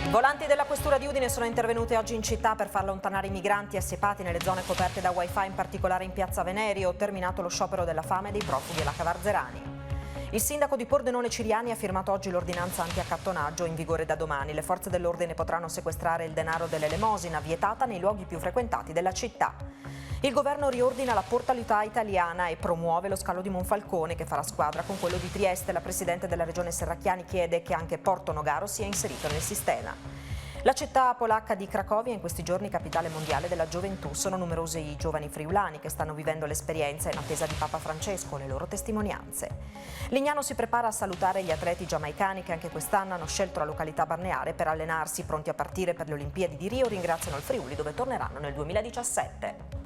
Volanti della Questura di Udine sono intervenute oggi in città per far allontanare i migranti assiepati nelle zone coperte da wifi, in particolare in piazza Venerio, terminato lo sciopero della fame dei profughi alla Cavarzerani. Il sindaco di Pordenone Ciriani ha firmato oggi l'ordinanza anti-accattonaggio in vigore da domani. Le forze dell'ordine potranno sequestrare il denaro dell'elemosina, vietata nei luoghi più frequentati della città. Il governo riordina la portualità italiana e promuove lo scalo di Monfalcone, che farà squadra con quello di Trieste. La presidente della regione Serracchiani chiede che anche Porto Nogaro sia inserito nel sistema. La città polacca di Cracovia è in questi giorni capitale mondiale della gioventù. Sono numerosi i giovani friulani che stanno vivendo l'esperienza in attesa di Papa Francesco, le loro testimonianze. Lignano si prepara a salutare gli atleti giamaicani che anche quest'anno hanno scelto la località balneare per allenarsi, pronti a partire per le Olimpiadi di Rio. Ringraziano il Friuli, dove torneranno nel 2017.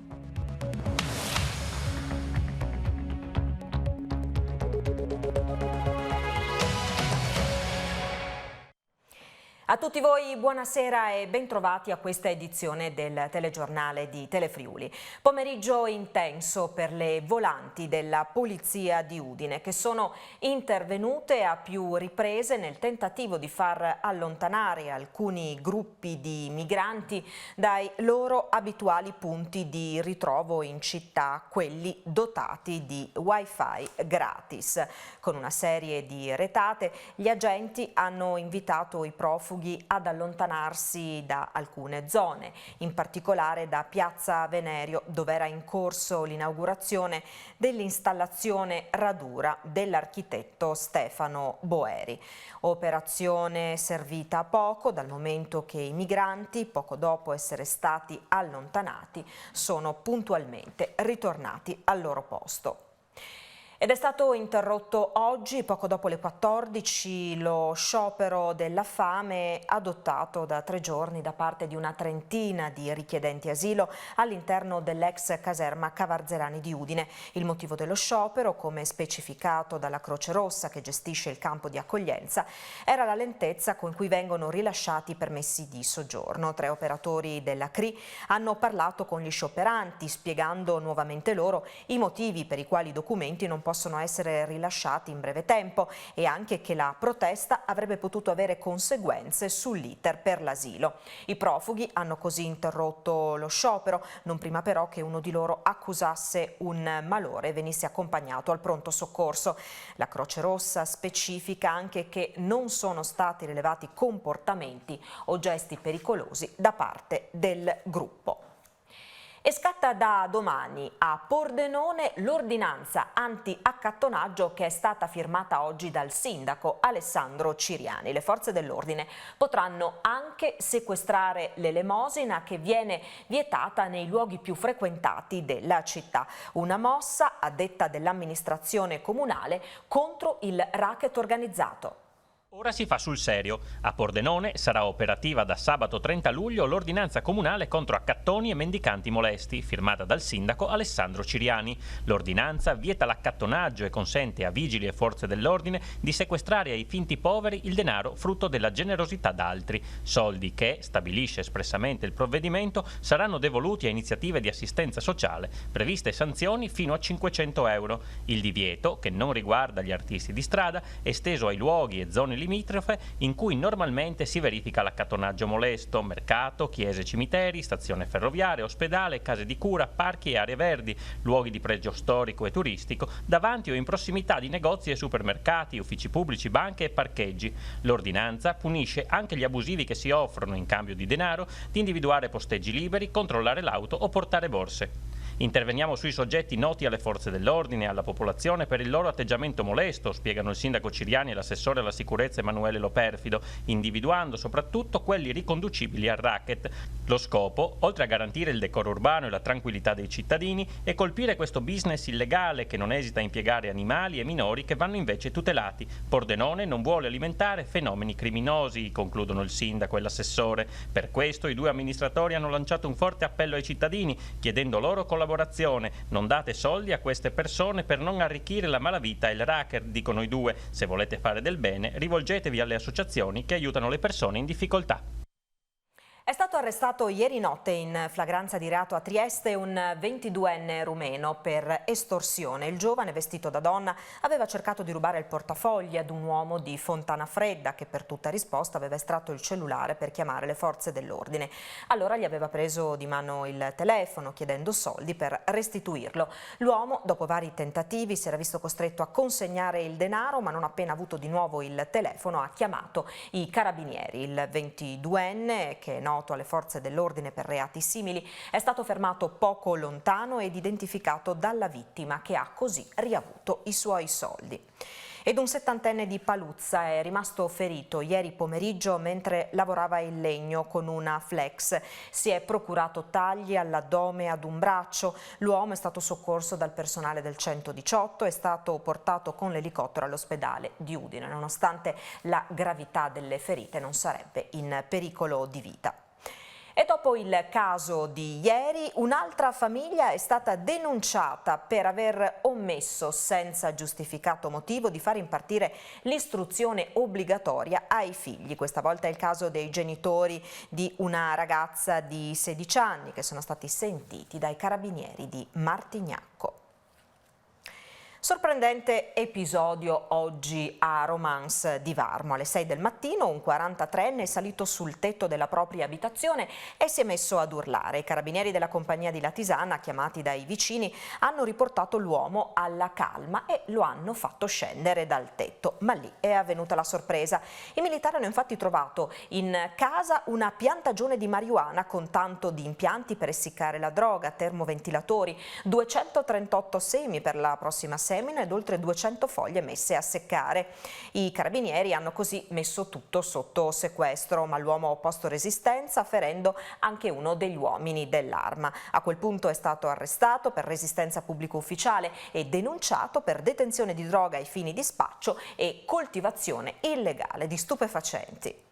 A tutti voi buonasera e bentrovati a questa edizione del telegiornale di Telefriuli. Pomeriggio intenso per le volanti della Polizia di Udine, che sono intervenute a più riprese nel tentativo di far allontanare alcuni gruppi di migranti dai loro abituali punti di ritrovo in città, quelli dotati di wifi gratis. Con una serie di retate, gli agenti hanno invitato i profughi ad allontanarsi da alcune zone, in particolare da piazza Venerio, dove era in corso l'inaugurazione dell'installazione radura dell'architetto Stefano Boeri. Operazione servita a poco, dal momento che i migranti, poco dopo essere stati allontanati, sono puntualmente ritornati al loro posto. Ed è stato interrotto oggi, poco dopo le 14, lo sciopero della fame adottato da 3 giorni da parte di una trentina di richiedenti asilo all'interno dell'ex caserma Cavarzerani di Udine. Il motivo dello sciopero, come specificato dalla Croce Rossa che gestisce il campo di accoglienza, era la lentezza con cui vengono rilasciati i permessi di soggiorno. 3 operatori della CRI hanno parlato con gli scioperanti, spiegando nuovamente loro i motivi per i quali i documenti non possono essere rilasciati in breve tempo e anche che la protesta avrebbe potuto avere conseguenze sull'iter per l'asilo. I profughi hanno così interrotto lo sciopero, non prima però che uno di loro accusasse un malore e venisse accompagnato al pronto soccorso. La Croce Rossa specifica anche che non sono stati rilevati comportamenti o gesti pericolosi da parte del gruppo. E scatta da domani a Pordenone l'ordinanza anti-accattonaggio che è stata firmata oggi dal sindaco Alessandro Ciriani. Le forze dell'ordine potranno anche sequestrare l'elemosina che viene vietata nei luoghi più frequentati della città. Una mossa, a detta dell'amministrazione comunale, contro il racket organizzato. Ora si fa sul serio. A Pordenone sarà operativa da sabato 30 luglio l'ordinanza comunale contro accattoni e mendicanti molesti, firmata dal sindaco Alessandro Ciriani. L'ordinanza vieta l'accattonaggio e consente a vigili e forze dell'ordine di sequestrare ai finti poveri il denaro frutto della generosità d'altri, soldi che, stabilisce espressamente il provvedimento, saranno devoluti a iniziative di assistenza sociale, previste sanzioni fino a 500 euro. Il divieto, che non riguarda gli artisti di strada, è esteso ai luoghi e zone limitrofe in cui normalmente si verifica l'accattonaggio molesto: mercato, chiese, cimiteri, stazione ferroviaria, ospedale, case di cura, parchi e aree verdi, luoghi di pregio storico e turistico, davanti o in prossimità di negozi e supermercati, uffici pubblici, banche e parcheggi. L'ordinanza punisce anche gli abusivi che si offrono in cambio di denaro di individuare posteggi liberi, controllare l'auto o portare borse. Interveniamo sui soggetti noti alle forze dell'ordine e alla popolazione per il loro atteggiamento molesto, spiegano il sindaco Ciriani e l'assessore alla sicurezza Emanuele Loperfido, individuando soprattutto quelli riconducibili al racket. Lo scopo, oltre a garantire il decoro urbano e la tranquillità dei cittadini, è colpire questo business illegale che non esita a impiegare animali e minori che vanno invece tutelati. Pordenone non vuole alimentare fenomeni criminosi, concludono il sindaco e l'assessore. Per questo i 2 amministratori hanno lanciato un forte appello ai cittadini, chiedendo loro collaborazione. Non date soldi a queste persone per non arricchire la malavita e il racket, dicono i 2. Se volete fare del bene, rivolgetevi alle associazioni che aiutano le persone in difficoltà. È stato arrestato ieri notte in flagranza di reato a Trieste un 22enne rumeno per estorsione. Il giovane, vestito da donna, aveva cercato di rubare il portafogli ad un uomo di Fontanafredda che per tutta risposta aveva estratto il cellulare per chiamare le forze dell'ordine. Allora gli aveva preso di mano il telefono chiedendo soldi per restituirlo. L'uomo, dopo vari tentativi, si era visto costretto a consegnare il denaro, ma non appena avuto di nuovo il telefono ha chiamato i carabinieri. Il 22enne, che è noto alle forze dell'ordine per reati simili, è stato fermato poco lontano ed identificato dalla vittima, che ha così riavuto i suoi soldi. Ed un 70enne di Paluzza è rimasto ferito ieri pomeriggio mentre lavorava il legno con una flex. Si è procurato tagli all'addome e ad un braccio. L'uomo è stato soccorso dal personale del 118 e è stato portato con l'elicottero all'ospedale di Udine. Nonostante la gravità delle ferite, non sarebbe in pericolo di vita. E dopo il caso di ieri, un'altra famiglia è stata denunciata per aver omesso, senza giustificato motivo, di far impartire l'istruzione obbligatoria ai figli. Questa volta è il caso dei genitori di una ragazza di 16 anni che sono stati sentiti dai carabinieri di Martignacco. Sorprendente episodio oggi a Romans di Varmo. Alle 6 del mattino un 43enne è salito sul tetto della propria abitazione e si è messo ad urlare. I carabinieri della compagnia di Latisana, chiamati dai vicini, hanno riportato l'uomo alla calma e lo hanno fatto scendere dal tetto. Ma lì è avvenuta la sorpresa. I militari hanno infatti trovato in casa una piantagione di marijuana con tanto di impianti per essiccare la droga, termoventilatori, 238 semi per la prossima semina ed oltre 200 foglie messe a seccare. I carabinieri hanno così messo tutto sotto sequestro, ma l'uomo ha opposto resistenza, ferendo anche uno degli uomini dell'arma. A quel punto è stato arrestato per resistenza pubblico ufficiale e denunciato per detenzione di droga ai fini di spaccio e coltivazione illegale di stupefacenti.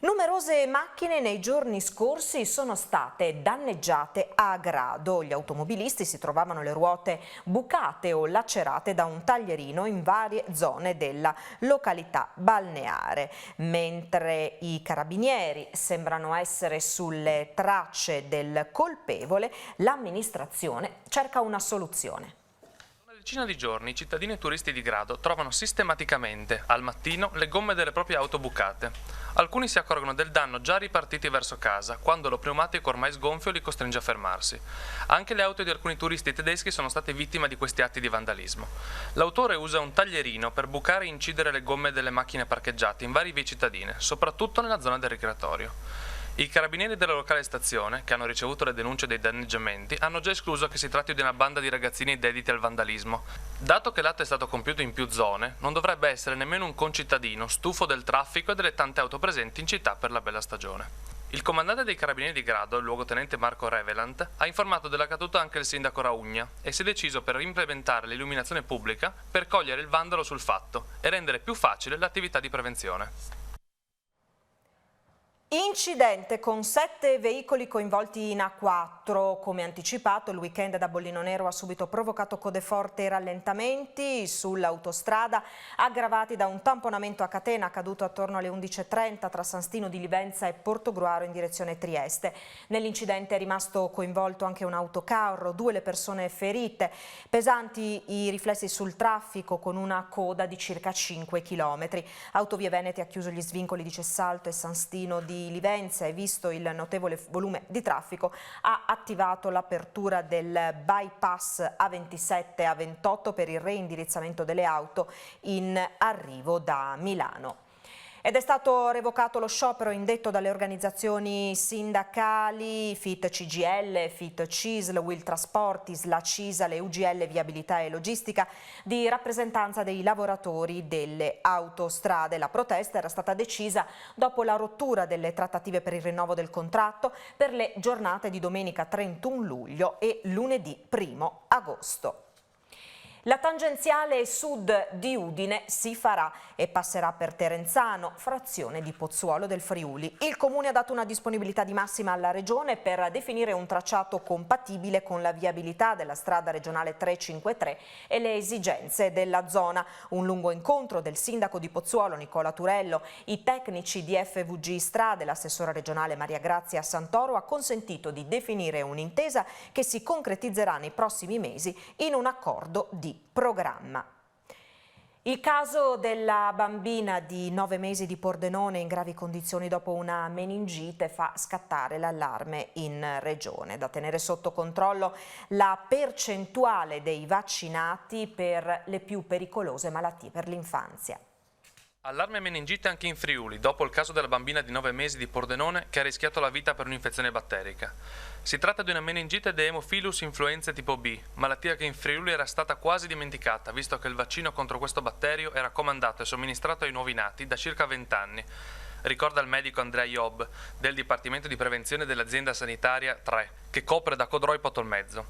Numerose macchine nei giorni scorsi sono state danneggiate a grado. Gli automobilisti si trovavano le ruote bucate o lacerate da un taglierino in varie zone della località balneare, mentre i carabinieri sembrano essere sulle tracce del colpevole. L'amministrazione cerca una soluzione. Una decina di giorni i cittadini e turisti di Grado trovano sistematicamente, al mattino, le gomme delle proprie auto bucate. Alcuni si accorgono del danno già ripartiti verso casa, quando lo pneumatico ormai sgonfio li costringe a fermarsi. Anche le auto di alcuni turisti tedeschi sono state vittime di questi atti di vandalismo. L'autore usa un taglierino per bucare e incidere le gomme delle macchine parcheggiate in varie vie cittadine, soprattutto nella zona del ricreatorio. I carabinieri della locale stazione, che hanno ricevuto le denunce dei danneggiamenti, hanno già escluso che si tratti di una banda di ragazzini dediti al vandalismo. Dato che l'atto è stato compiuto in più zone, non dovrebbe essere nemmeno un concittadino stufo del traffico e delle tante auto presenti in città per la bella stagione. Il comandante dei carabinieri di Grado, il luogotenente Marco Revelant, ha informato della caduta anche il sindaco Raugna e si è deciso per implementare l'illuminazione pubblica per cogliere il vandalo sul fatto e rendere più facile l'attività di prevenzione. Incidente con 7 veicoli coinvolti in A4. Come anticipato, il weekend da Bollino Nero ha subito provocato code forti e rallentamenti sull'autostrada, aggravati da un tamponamento a catena accaduto attorno alle 11:30 tra San Stino di Livenza e Portogruaro in direzione Trieste. Nell'incidente è rimasto coinvolto anche un autocarro, 2 le persone ferite. Pesanti i riflessi sul traffico con una coda di circa 5 km. Autovie Venete ha chiuso gli svincoli di Cessalto e San Stino di Livenza e, visto il notevole volume di traffico, ha attivato l'apertura del bypass A27 e A28 per il reindirizzamento delle auto in arrivo da Milano. Ed è stato revocato lo sciopero indetto dalle organizzazioni sindacali FIT CGIL, FIT CISL, Will Trasportis, la CISAL e UGL Viabilità e Logistica di rappresentanza dei lavoratori delle autostrade. La protesta era stata decisa dopo la rottura delle trattative per il rinnovo del contratto per le giornate di domenica 31 luglio e lunedì 1 agosto. La tangenziale sud di Udine si farà e passerà per Terenzano, frazione di Pozzuolo del Friuli. Il Comune ha dato una disponibilità di massima alla Regione per definire un tracciato compatibile con la viabilità della strada regionale 353 e le esigenze della zona. Un lungo incontro del sindaco di Pozzuolo Nicola Turello, i tecnici di FVG Strade, l'assessora regionale Maria Grazia Santoro ha consentito di definire un'intesa che si concretizzerà nei prossimi mesi in un accordo di programma. Il caso della bambina di 9 mesi di Pordenone in gravi condizioni dopo una meningite fa scattare l'allarme in regione. Da tenere sotto controllo la percentuale dei vaccinati per le più pericolose malattie per l'infanzia. Allarme meningite anche in Friuli, dopo il caso della bambina di 9 mesi di Pordenone che ha rischiato la vita per un'infezione batterica. Si tratta di una meningite di Haemophilus influenzae tipo B, malattia che in Friuli era stata quasi dimenticata, visto che il vaccino contro questo batterio era comandato e somministrato ai nuovi nati da circa 20 anni. Ricorda il medico Andrea Job, del Dipartimento di Prevenzione dell'Azienda Sanitaria 3, che copre da Codroi Potolmezzo.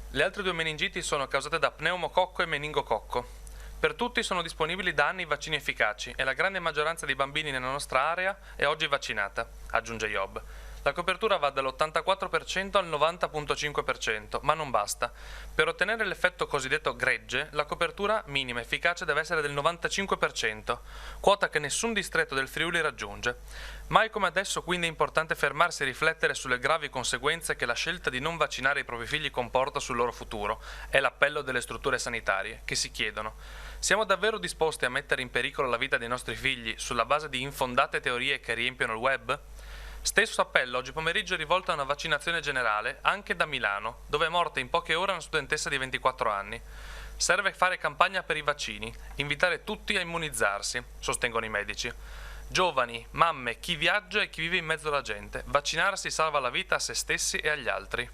Le altre due meningiti sono causate da pneumococco e meningococco. Per tutti sono disponibili da anni vaccini efficaci e la grande maggioranza dei bambini nella nostra area è oggi vaccinata, aggiunge Job. La copertura va dall'84% al 90,5%, ma non basta. Per ottenere l'effetto cosiddetto gregge, la copertura minima efficace deve essere del 95%, quota che nessun distretto del Friuli raggiunge. Mai come adesso quindi è importante fermarsi e riflettere sulle gravi conseguenze che la scelta di non vaccinare i propri figli comporta sul loro futuro. È l'appello delle strutture sanitarie, che si chiedono: siamo davvero disposti a mettere in pericolo la vita dei nostri figli sulla base di infondate teorie che riempiono il web? Stesso appello oggi pomeriggio è rivolto a una vaccinazione generale anche da Milano, dove è morta in poche ore una studentessa di 24 anni. Serve fare campagna per i vaccini, invitare tutti a immunizzarsi, sostengono i medici. Giovani, mamme, chi viaggia e chi vive in mezzo alla gente, vaccinarsi salva la vita a se stessi e agli altri.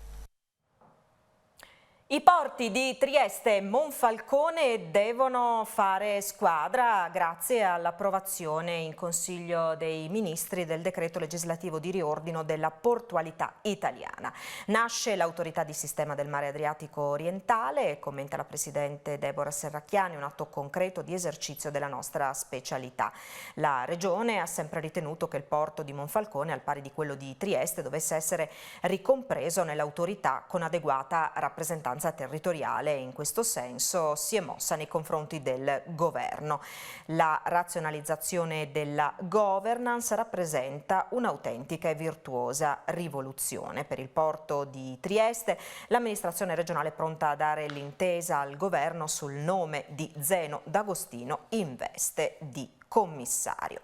I porti di Trieste e Monfalcone devono fare squadra grazie all'approvazione in Consiglio dei Ministri del decreto legislativo di riordino della portualità italiana. Nasce l'autorità di sistema del mare Adriatico orientale, commenta la Presidente Deborah Serracchiani, un atto concreto di esercizio della nostra specialità. La Regione ha sempre ritenuto che il porto di Monfalcone, al pari di quello di Trieste, dovesse essere ricompreso nell'autorità con adeguata rappresentanza territoriale e in questo senso si è mossa nei confronti del governo. La razionalizzazione della governance rappresenta un'autentica e virtuosa rivoluzione. Per il porto di Trieste l'amministrazione regionale è pronta a dare l'intesa al governo sul nome di Zeno D'Agostino in veste di commissario.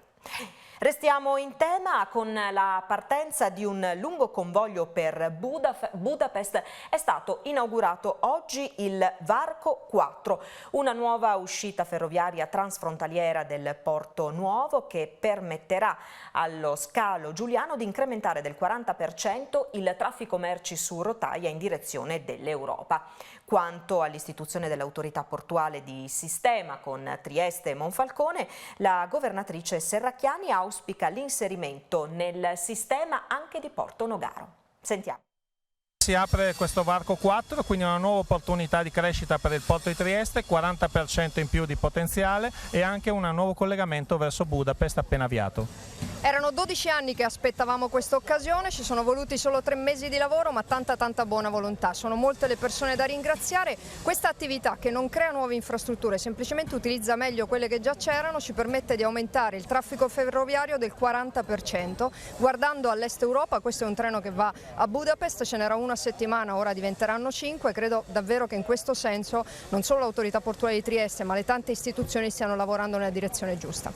Restiamo in tema con la partenza di un lungo convoglio per Budapest. È stato inaugurato oggi il Varco 4, una nuova uscita ferroviaria transfrontaliera del Porto Nuovo che permetterà allo scalo giuliano di incrementare del 40% il traffico merci su rotaia in direzione dell'Europa. Quanto all'istituzione dell'autorità portuale di sistema con Trieste e Monfalcone, la governatrice Serracchiani auspica l'inserimento nel sistema anche di Porto Nogaro. Sentiamo. Si apre questo Varco 4, quindi una nuova opportunità di crescita per il porto di Trieste, 40% in più di potenziale e anche un nuovo collegamento verso Budapest appena avviato. Erano 12 anni che aspettavamo questa occasione, ci sono voluti solo 3 mesi di lavoro ma tanta buona volontà, sono molte le persone da ringraziare. Questa attività che non crea nuove infrastrutture, semplicemente utilizza meglio quelle che già c'erano, ci permette di aumentare il traffico ferroviario del 40%. Guardando all'est Europa, questo è un treno che va a Budapest, ce n'era uno a settimana, ora diventeranno 5, credo davvero che in questo senso non solo l'autorità portuale di Trieste ma le tante istituzioni stiano lavorando nella direzione giusta.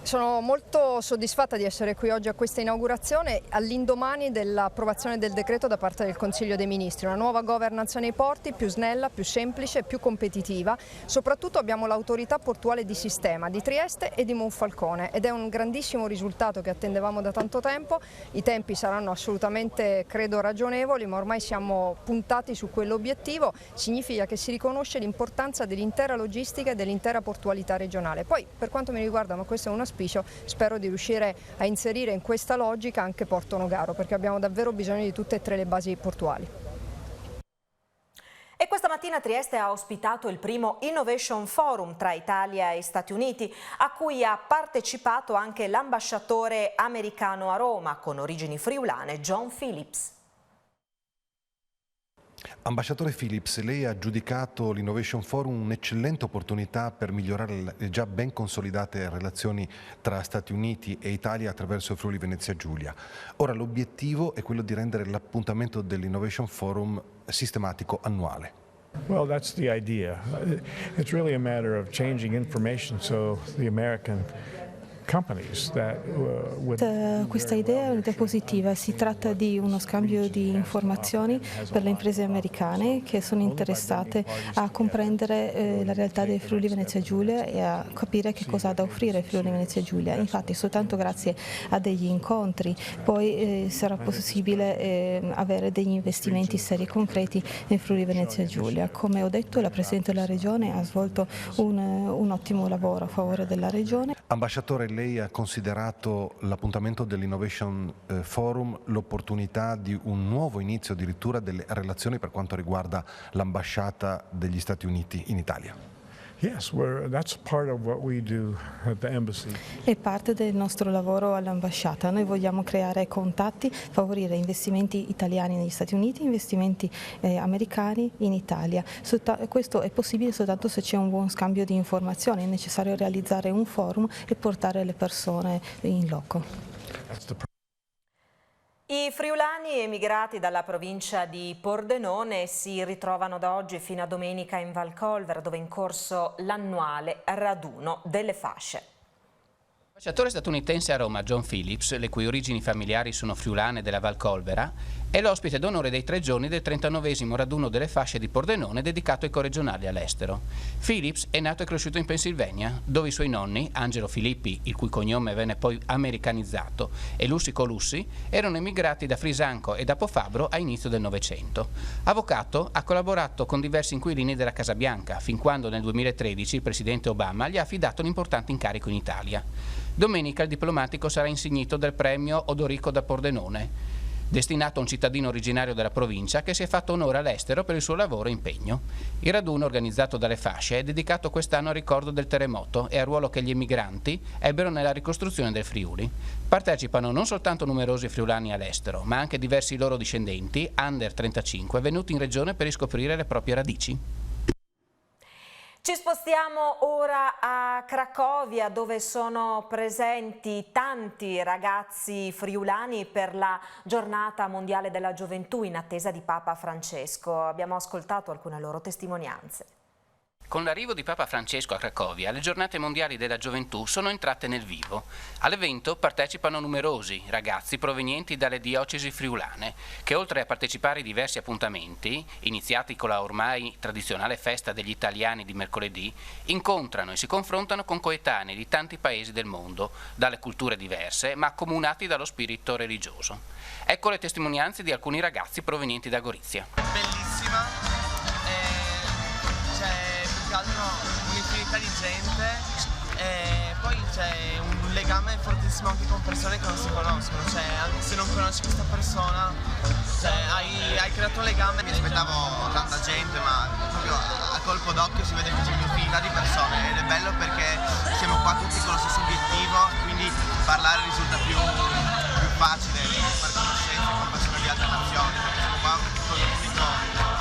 Sono molto soddisfatta di essere qui oggi a questa inaugurazione all'indomani dell'approvazione del decreto da parte del Consiglio dei Ministri, una nuova governance nei porti più snella, più semplice, più competitiva. Soprattutto abbiamo l'autorità portuale di sistema di Trieste e di Monfalcone ed è un grandissimo risultato che attendevamo da tanto tempo. I tempi saranno assolutamente, credo, ragionevoli, ma ormai siamo puntati su quell'obiettivo. Significa che si riconosce l'importanza dell'intera logistica e dell'intera portualità regionale. Poi, per quanto mi riguarda, ma questo è un auspicio, spero di riuscire a inserire in questa logica anche Porto Nogaro, perché abbiamo davvero bisogno di tutte e 3 le basi portuali. E questa Questa mattina Trieste ha ospitato il primo Innovation Forum tra Italia e Stati Uniti, a cui ha partecipato anche l'ambasciatore americano a Roma, con origini friulane, John Phillips. Ambasciatore Phillips, lei ha giudicato l'Innovation Forum un'eccellente opportunità per migliorare le già ben consolidate relazioni tra Stati Uniti e Italia attraverso il Friuli Venezia Giulia. Ora l'obiettivo è quello di rendere l'appuntamento dell'Innovation Forum sistematico annuale. Well, that's the idea. It's really a matter of changing information so the American companies that Questa idea è un'idea positiva, si tratta di uno scambio di informazioni per le imprese americane che sono interessate a comprendere la realtà del Friuli Venezia Giulia e a capire che cosa ha da offrire il Friuli Venezia Giulia. Infatti soltanto grazie a degli incontri poi sarà possibile avere degli investimenti seri e concreti nel Friuli Venezia Giulia. Come ho detto, la Presidente della Regione ha svolto un ottimo lavoro a favore della Regione. Ambasciatore, lei ha considerato l'appuntamento dell'Innovation Forum l'opportunità di un nuovo inizio addirittura delle relazioni per quanto riguarda l'ambasciata degli Stati Uniti in Italia? Yes, that's part of what we do at the embassy. È parte del nostro lavoro all'ambasciata. Noi vogliamo creare contatti, favorire investimenti italiani negli Stati Uniti, investimenti americani in Italia. Questo è possibile soltanto se c'è un buon scambio di informazioni. È necessario realizzare un forum e portare le persone in loco. I friulani emigrati dalla provincia di Pordenone si ritrovano da oggi fino a domenica in Valcolvera, dove è in corso l'annuale raduno delle fasce. L'ambasciatore statunitense a Roma, John Phillips, le cui origini familiari sono friulane della Valcolvera, è l'ospite d'onore dei 3 giorni del 39esimo raduno delle fasce di Pordenone dedicato ai corregionali all'estero. Phillips è nato e cresciuto in Pennsylvania, dove i suoi nonni, Angelo Filippi, il cui cognome venne poi americanizzato, e Lussico Lussi, erano emigrati da Frisanco e da Pofabro a inizio del Novecento. Avvocato, ha collaborato con diversi inquilini della Casa Bianca, fin quando nel 2013 il presidente Obama gli ha affidato un importante incarico in Italia. Domenica il diplomatico sarà insignito del premio Odorico da Pordenone, destinato a un cittadino originario della provincia che si è fatto onore all'estero per il suo lavoro e impegno. Il raduno, organizzato dalle fasce, è dedicato quest'anno al ricordo del terremoto e al ruolo che gli emigranti ebbero nella ricostruzione del Friuli. Partecipano non soltanto numerosi friulani all'estero, ma anche diversi loro discendenti, under 35, venuti in regione per riscoprire le proprie radici. Ci spostiamo ora a Cracovia, dove sono presenti tanti ragazzi friulani per la giornata mondiale della gioventù in attesa di Papa Francesco. Abbiamo ascoltato alcune loro testimonianze. Con l'arrivo di Papa Francesco a Cracovia, le giornate mondiali della gioventù sono entrate nel vivo. All'evento partecipano numerosi ragazzi provenienti dalle diocesi friulane, che oltre a partecipare ai diversi appuntamenti, iniziati con la ormai tradizionale festa degli italiani di mercoledì, incontrano e si confrontano con coetanei di tanti paesi del mondo, dalle culture diverse, ma accomunati dallo spirito religioso. Ecco le testimonianze di alcuni ragazzi provenienti da Gorizia. Bellissima. Un'infinità di gente e poi c'è un legame fortissimo anche con persone che non si conoscono, cioè anche se non conosci questa persona, cioè, hai creato un legame. Mi aspettavo tanta gente, ma proprio a colpo d'occhio si vede che c'è un'infinità di persone ed è bello perché siamo qua tutti con lo stesso obiettivo, quindi parlare risulta più facile, fare conoscenza con persone di altre nazioni, perché siamo qua con l'unico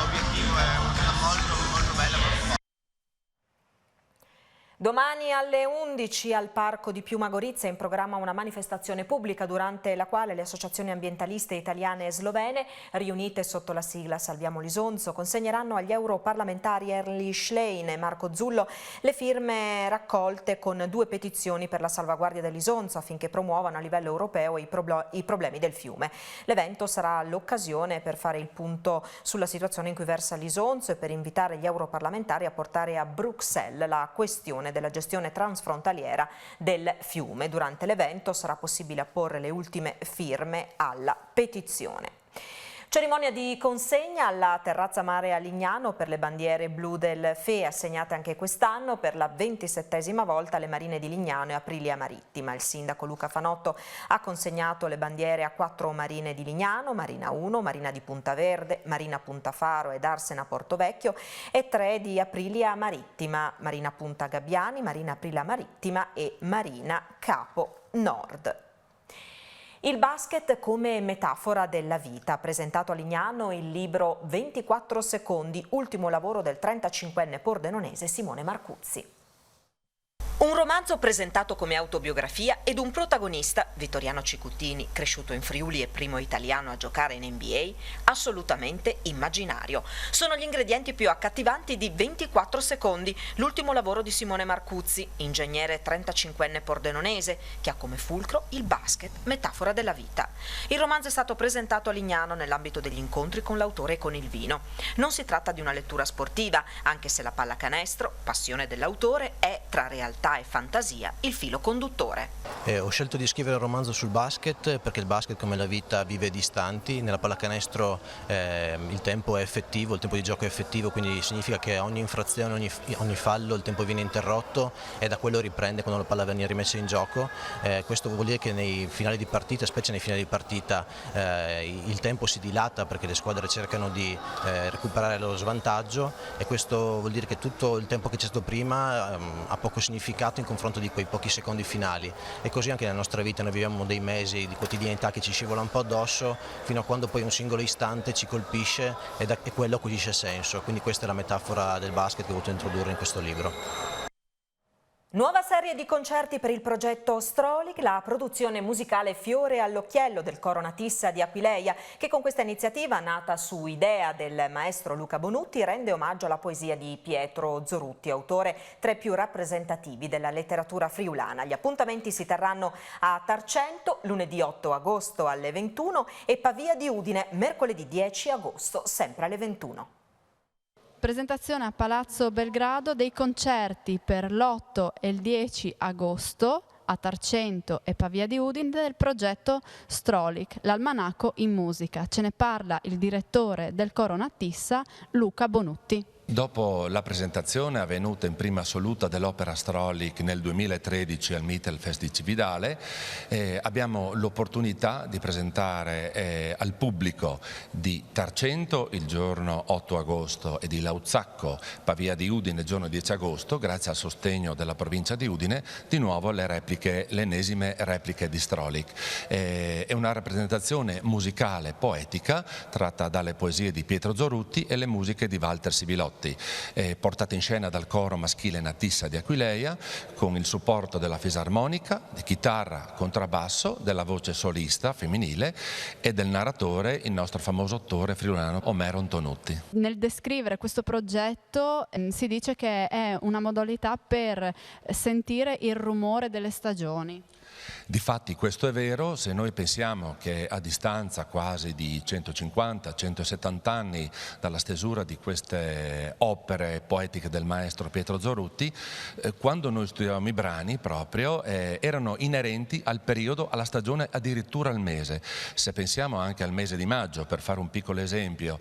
obiettivo, è una cosa molto bella. Domani alle 11 al Parco di Piuma Gorizia è in programma una manifestazione pubblica durante la quale le associazioni ambientaliste italiane e slovene, riunite sotto la sigla Salviamo l'Isonzo, consegneranno agli europarlamentari Erli Schlein e Marco Zullo le firme raccolte con 2 petizioni per la salvaguardia dell'Isonzo affinché promuovano a livello europeo i problemi del fiume. L'evento sarà l'occasione per fare il punto sulla situazione in cui versa l'Isonzo e per invitare gli europarlamentari a portare a Bruxelles la questione della gestione transfrontaliera del fiume. Durante l'evento sarà possibile apporre le ultime firme alla petizione. Cerimonia di consegna alla terrazza mare a Lignano per le bandiere blu del FE, assegnate anche quest'anno per la 27esima volta alle Marine di Lignano e Aprilia Marittima. Il sindaco Luca Fanotto ha consegnato le bandiere a 4 marine di Lignano, Marina 1, Marina di Punta Verde, Marina Punta Faro ed Arsena Portovecchio, e 3 di Aprilia Marittima, Marina Punta Gabbiani, Marina Aprilia Marittima e Marina Capo Nord. Il basket come metafora della vita. Ha presentato a Lignano il libro 24 secondi, ultimo lavoro del 35enne pordenonese Simone Marcuzzi. Un romanzo presentato come autobiografia ed un protagonista, Vittoriano Cicuttini, cresciuto in Friuli e primo italiano a giocare in NBA, assolutamente immaginario. Sono gli ingredienti più accattivanti di 24 secondi, l'ultimo lavoro di Simone Marcuzzi, ingegnere 35enne pordenonese, che ha come fulcro il basket, metafora della vita. Il romanzo è stato presentato a Lignano nell'ambito degli incontri con l'autore e con il vino. Non si tratta di una lettura sportiva, anche se la pallacanestro, passione dell'autore, è tra realtà e fantasia il filo conduttore. Ho scelto di scrivere un romanzo sul basket perché il basket, come la vita, vive distanti. Nella pallacanestro il tempo è effettivo, il tempo di gioco è effettivo, quindi significa che ogni infrazione, ogni fallo, il tempo viene interrotto e da quello riprende quando la palla viene rimessa in gioco. Questo vuol dire che nei finali di partita, specie nei finali di partita, il tempo si dilata perché le squadre cercano di recuperare il loro svantaggio, e questo vuol dire che tutto il tempo che c'è stato prima ha poco significato in confronto di quei pochi secondi finali. E così anche nella nostra vita noi viviamo dei mesi di quotidianità che ci scivola un po' addosso, fino a quando poi un singolo istante ci colpisce e quello acquisisce senso. Quindi questa è la metafora del basket che ho voluto introdurre in questo libro. Nuova serie di concerti per il progetto Strolic, la produzione musicale Fiore all'occhiello del coro Natissa di Aquileia, che con questa iniziativa, nata su idea del maestro Luca Bonutti, rende omaggio alla poesia di Pietro Zorutti, autore tra i più rappresentativi della letteratura friulana. Gli appuntamenti si terranno a Tarcento lunedì 8 agosto alle 21 e Pavia di Udine mercoledì 10 agosto sempre alle 21. Presentazione a Palazzo Belgrado dei concerti per l'8 e il 10 agosto a Tarcento e Pavia di Udine del progetto Strolic, l'almanacco in musica. Ce ne parla il direttore del coro Natissa, Luca Bonutti. Dopo la presentazione avvenuta in prima assoluta dell'opera Strolic nel 2013 al Mittelfest di Cividale, abbiamo l'opportunità di presentare al pubblico di Tarcento il giorno 8 agosto e di Lauzacco, Pavia di Udine il giorno 10 agosto, grazie al sostegno della provincia di Udine, di nuovo le ennesime repliche di Strolic. È una rappresentazione musicale poetica tratta dalle poesie di Pietro Zorutti e le musiche di Walter Sibilotti. Portata in scena dal coro maschile Natissa di Aquileia, con il supporto della fisarmonica, di chitarra, contrabbasso, della voce solista femminile e del narratore, il nostro famoso attore friulano Omero Antonutti. Nel descrivere questo progetto si dice che è una modalità per sentire il rumore delle stagioni. Difatti questo è vero, se noi pensiamo che a distanza quasi di 150-170 anni dalla stesura di queste opere poetiche del maestro Pietro Zorutti, quando noi studiavamo i brani proprio erano inerenti al periodo, alla stagione, addirittura al mese. Se pensiamo anche al mese di maggio, per fare un piccolo esempio,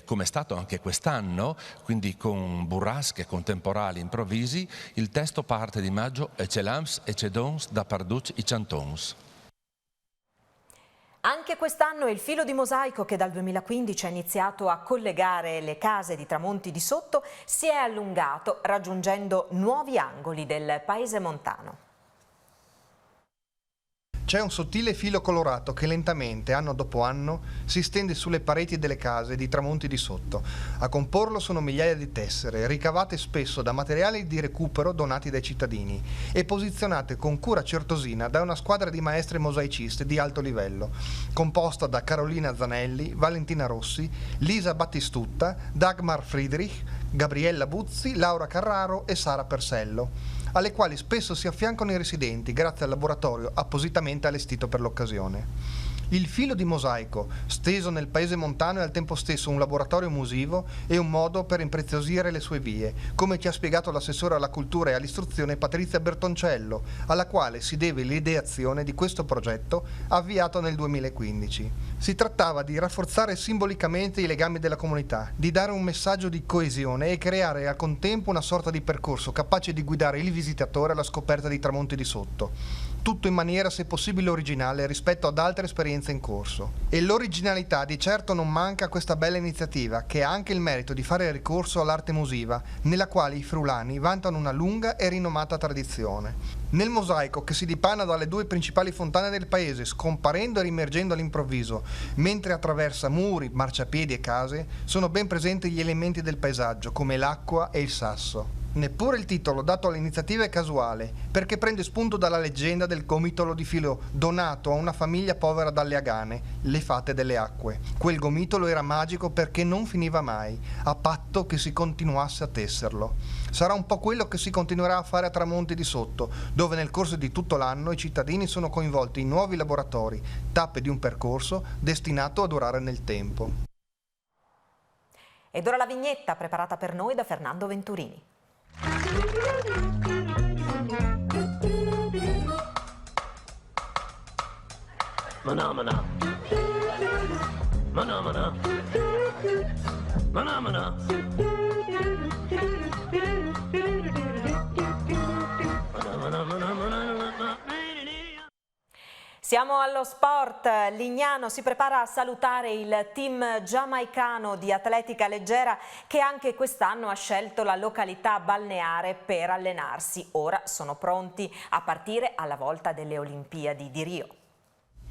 come è stato anche quest'anno, quindi con burrasche contemporali improvvisi, il testo parte di maggio e c'è l'ams e c'è dons da parduc i chantons. Anche quest'anno il filo di mosaico, che dal 2015 ha iniziato a collegare le case di Tramonti di Sotto, si è allungato, raggiungendo nuovi angoli del paese montano. C'è un sottile filo colorato che lentamente, anno dopo anno, si stende sulle pareti delle case di Tramonti di Sotto. A comporlo sono migliaia di tessere, ricavate spesso da materiali di recupero donati dai cittadini e posizionate con cura certosina da una squadra di maestre mosaiciste di alto livello, composta da Carolina Zanelli, Valentina Rossi, Lisa Battistutta, Dagmar Friedrich, Gabriella Buzzi, Laura Carraro e Sara Persello, alle quali spesso si affiancano i residenti grazie al laboratorio appositamente allestito per l'occasione. Il filo di mosaico, steso nel paese montano, è al tempo stesso un laboratorio musivo e un modo per impreziosire le sue vie, come ci ha spiegato l'assessore alla cultura e all'istruzione Patrizia Bertoncello, alla quale si deve l'ideazione di questo progetto avviato nel 2015. Si trattava di rafforzare simbolicamente i legami della comunità, di dare un messaggio di coesione e creare al contempo una sorta di percorso capace di guidare il visitatore alla scoperta dei tramonti di sotto. Tutto in maniera se possibile originale rispetto ad altre esperienze in corso. E l'originalità di certo non manca a questa bella iniziativa, che ha anche il merito di fare ricorso all'arte musiva, nella quale i friulani vantano una lunga e rinomata tradizione. Nel mosaico, che si dipana dalle due principali fontane del paese, scomparendo e rimergendo all'improvviso, mentre attraversa muri, marciapiedi e case, sono ben presenti gli elementi del paesaggio, come l'acqua e il sasso. Neppure il titolo dato all'iniziativa è casuale, perché prende spunto dalla leggenda del gomitolo di filo donato a una famiglia povera dalle Agane, le fate delle acque. Quel gomitolo era magico perché non finiva mai, a patto che si continuasse a tesserlo. Sarà un po' quello che si continuerà a fare a Tramonti di Sotto, dove nel corso di tutto l'anno i cittadini sono coinvolti in nuovi laboratori, tappe di un percorso destinato a durare nel tempo. Ed ora la vignetta preparata per noi da Fernando Venturini. Manamana. Manamana. Manamana. Siamo allo sport. Lignano si prepara a salutare il team giamaicano di atletica leggera che anche quest'anno ha scelto la località balneare per allenarsi. Ora sono pronti a partire alla volta delle Olimpiadi di Rio.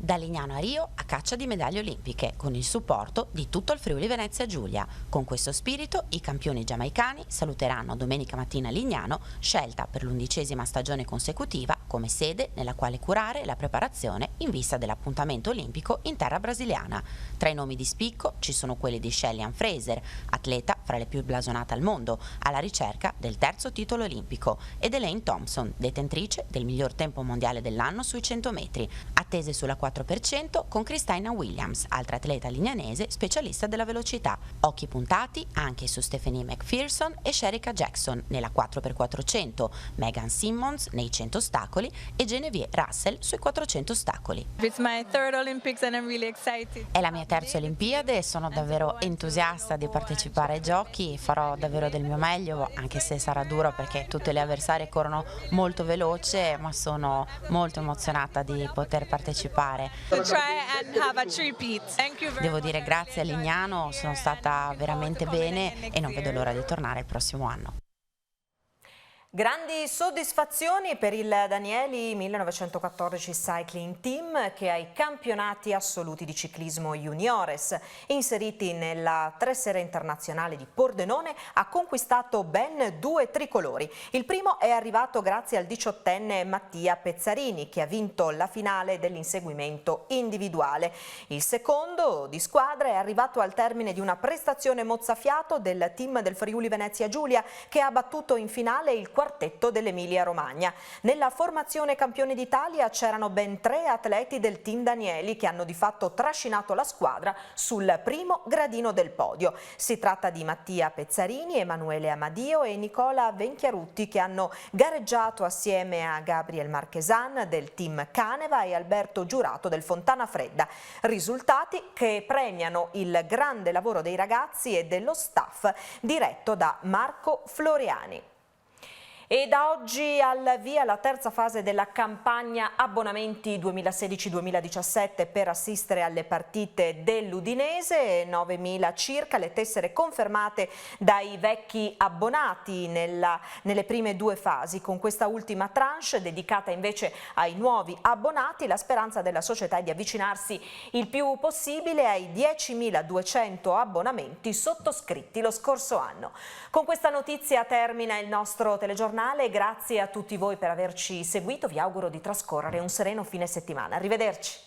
Da Lignano a Rio a caccia di medaglie olimpiche, con il supporto di tutto il Friuli Venezia Giulia. Con questo spirito i campioni giamaicani saluteranno domenica mattina Lignano, scelta per l'11ª stagione consecutiva come sede nella quale curare la preparazione in vista dell'appuntamento olimpico in terra brasiliana. Tra i nomi di spicco ci sono quelli di Shelly-Ann Fraser, atleta fra le più blasonate al mondo, alla ricerca del terzo titolo olimpico, ed Elaine Thompson, detentrice del miglior tempo mondiale dell'anno sui 100 metri, attese sulla 4% con Christina Williams, altra atleta lignanese specialista della velocità. Occhi puntati anche su Stephanie McPherson e Sherika Jackson nella 4x400, Megan Simmons nei 100 ostacoli e Genevieve Russell sui 400 ostacoli. È la mia terza Olimpiade e sono davvero entusiasta di partecipare ai giochi. Farò davvero del mio meglio, anche se sarà duro perché tutte le avversarie corrono molto veloce, ma sono molto emozionata di poter partecipare. Devo dire grazie a Lignano, sono stata veramente bene e non vedo l'ora di tornare il prossimo anno. Grandi soddisfazioni per il Danieli 1914 Cycling Team che ai campionati assoluti di ciclismo juniores inseriti nella 3 Sere internazionale di Pordenone ha conquistato ben 2 tricolori. Il primo è arrivato grazie al 18enne Mattia Pezzarini che ha vinto la finale dell'inseguimento individuale. Il secondo di squadra è arrivato al termine di una prestazione mozzafiato del team del Friuli Venezia Giulia che ha battuto in finale il quartetto dell'Emilia Romagna. Nella formazione campione d'Italia c'erano ben 3 atleti del team Danieli che hanno di fatto trascinato la squadra sul primo gradino del podio. Si tratta di Mattia Pezzarini, Emanuele Amadio e Nicola Venchiarutti che hanno gareggiato assieme a Gabriel Marchesan del team Caneva e Alberto Giurato del Fontana Fredda. Risultati che premiano il grande lavoro dei ragazzi e dello staff diretto da Marco Floriani. E da oggi al via la terza fase della campagna abbonamenti 2016-2017 per assistere alle partite dell'Udinese, 9.000 circa le tessere confermate dai vecchi abbonati nelle prime 2 fasi. Con questa ultima tranche dedicata invece ai nuovi abbonati, la speranza della società è di avvicinarsi il più possibile ai 10.200 abbonamenti sottoscritti lo scorso anno. Con questa notizia termina il nostro telegiornale. Grazie a tutti voi per averci seguito, vi auguro di trascorrere un sereno fine settimana. Arrivederci.